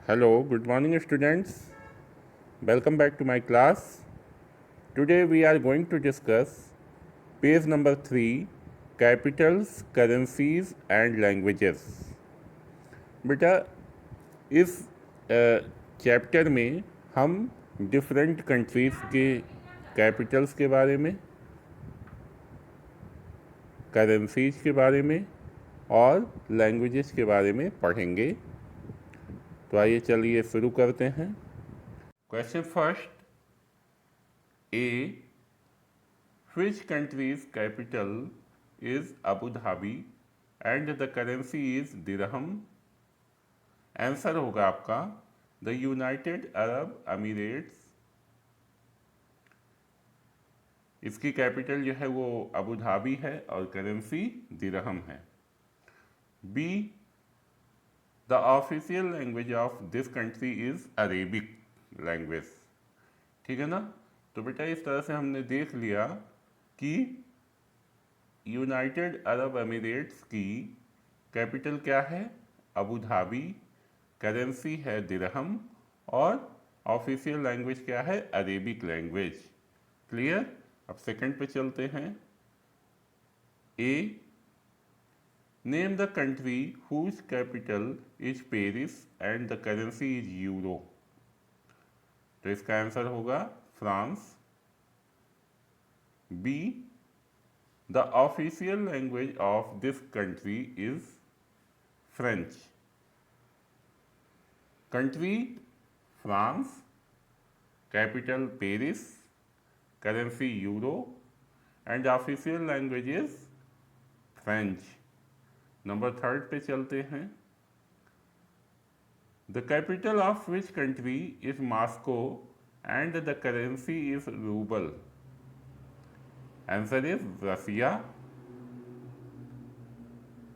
Hello, good morning, students. Welcome back to my class. Today we are going to discuss page number 3 Capitals, Currencies and Languages. बेटा इस chapter में हम different countries के Capitals के बारे में, currencies के बारे में और लैंग्वेजेस के बारे में पढ़ेंगे। तो आइए चलिए शुरू करते हैं। Question first A Which country's capital is Abu Dhabi and the currency is dirham? Answer होगा आपका द यूनाइटेड अरब अमीरेट्स। इसकी कैपिटल जो है वो अबू धाबी है और करेंसी दिरहम है। B the official language of this country is Arabic language. ठीक है ना। तो बेटा इस तरह से हमने देख लिया कि यूनाइटेड अरब अमीरेट्स की कैपिटल क्या है, अबू धाबी, करेंसी है दिरहम और ऑफिशियल लैंग्वेज क्या है, अरेबिक लैंग्वेज। क्लियर। अब सेकंड पे चलते हैं। A name the country whose capital is Paris and the currency is euro. तो इसका आंसर होगा France. B the official language of this country is French. Country France, capital Paris, currency euro and official language is French. Number third पे चलते हैं। The capital of which country is Moscow and the currency is rouble. Answer is Russia.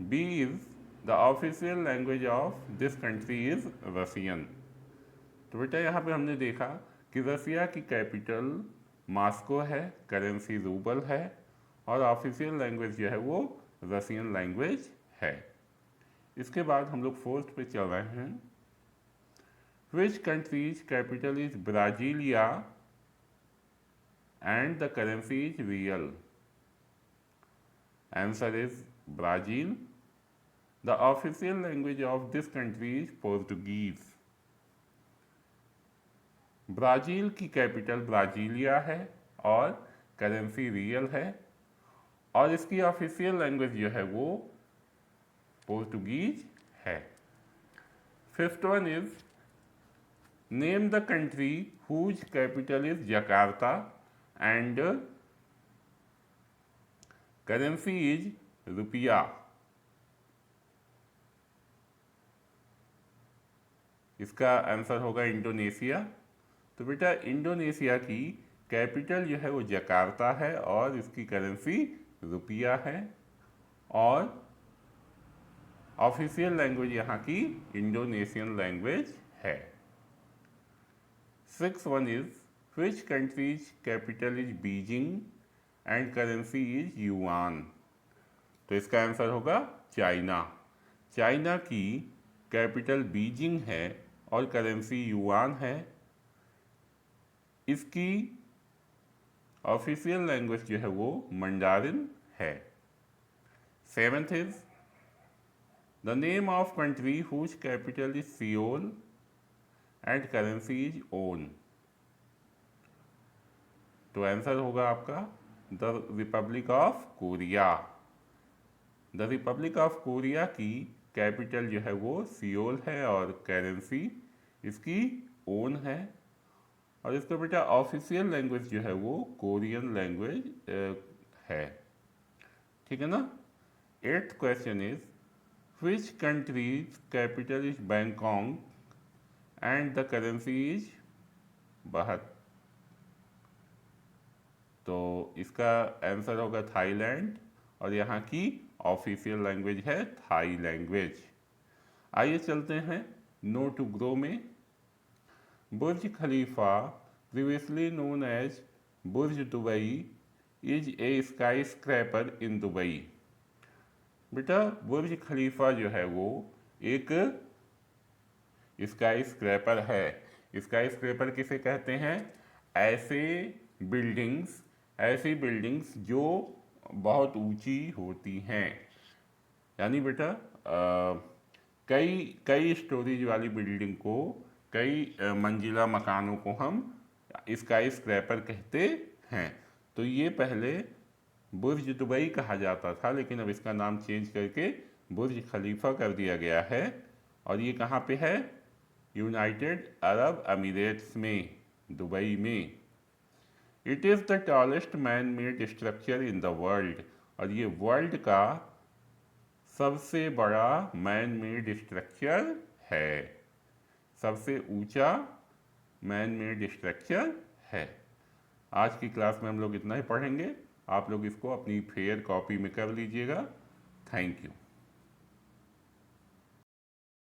B is the official language of this country is Russian. तो बेटा यहाँ पे हमने देखा कि रसिया की कैपिटल मॉस्को है, करेंसी रूबल है और ऑफिशियल लैंग्वेज जो है वो रसियन लैंग्वेज है। इसके बाद हम लोग फोर्थ पे चल रहे हैं। विच country's capital is Brasilia and the currency is real. Answer is Brazil. The official language of this country is Portuguese. Brazil की कैपिटल ब्राज़ीलिया है और करेंसी रियल है और इसकी ऑफिशियल लैंग्वेज जो है वो पोर्टुगीज है। Fifth one is name the country whose capital is Jakarta and currency is rupiah. इसका आंसर होगा इंडोनेशिया। तो बेटा इंडोनेशिया की कैपिटल जो है वो जकार्ता है और इसकी करेंसी रुपया है और ऑफिशियल लैंग्वेज यहाँ की इंडोनेशियन लैंग्वेज है। Six one is Which country's capital is Beijing and currency is yuan? तो इसका आंसर होगा चाइना। चाइना की कैपिटल बीजिंग है और करेंसी युआन है। इसकी ऑफिशियल लैंग्वेज जो है वो मंडारिन है। Seventh is the name of country whose capital is Seoul and currency is won. तो आंसर होगा आपका the Republic of Korea. The Republic of Korea की कैपिटल जो है वो सियोल है और करेंसी इसकी ओन है और इसका बेटा ऑफिशियल लैंग्वेज जो है वो कोरियन लैंग्वेज है। ठीक है ना। Eighth question is which country's capital is Bangkok and the currency is baht. तो इसका आंसर होगा थाईलैंड और यहाँ की ऑफिशियल लैंग्वेज है थाई लैंग्वेज। आइए चलते हैं नो टू ग्रो में। Burj Khalifa previously known as Burj Dubai is a skyscraper in Dubai. बेटा बुर्ज खलीफा जो है वो एक स्काई स्क्रैपर है। स्काई स्क्रैपर किसे कहते हैं? ऐसे बिल्डिंग्स जो बहुत ऊंची होती हैं। यानी बेटा कई कई स्टोरेज वाली बिल्डिंग को, कई मंजिला मकानों को हम स्काई स्क्रैपर कहते हैं। तो ये पहले बुर्ज दुबई कहा जाता था, लेकिन अब इसका नाम चेंज करके बुर्ज खलीफा कर दिया गया है। और ये कहाँ पे है? यूनाइटेड अरब अमीरेट्स में, दुबई में। It is the tallest man made structure in the world. और ये वर्ल्ड का सबसे बड़ा मैन मेड स्ट्रक्चर है, सबसे ऊंचा मैन मेड स्ट्रक्चर है। आज की क्लास में हम लोग इतना ही पढ़ेंगे। आप लोग इसको अपनी फेयर कॉपी में कर लीजिएगा। Thank you.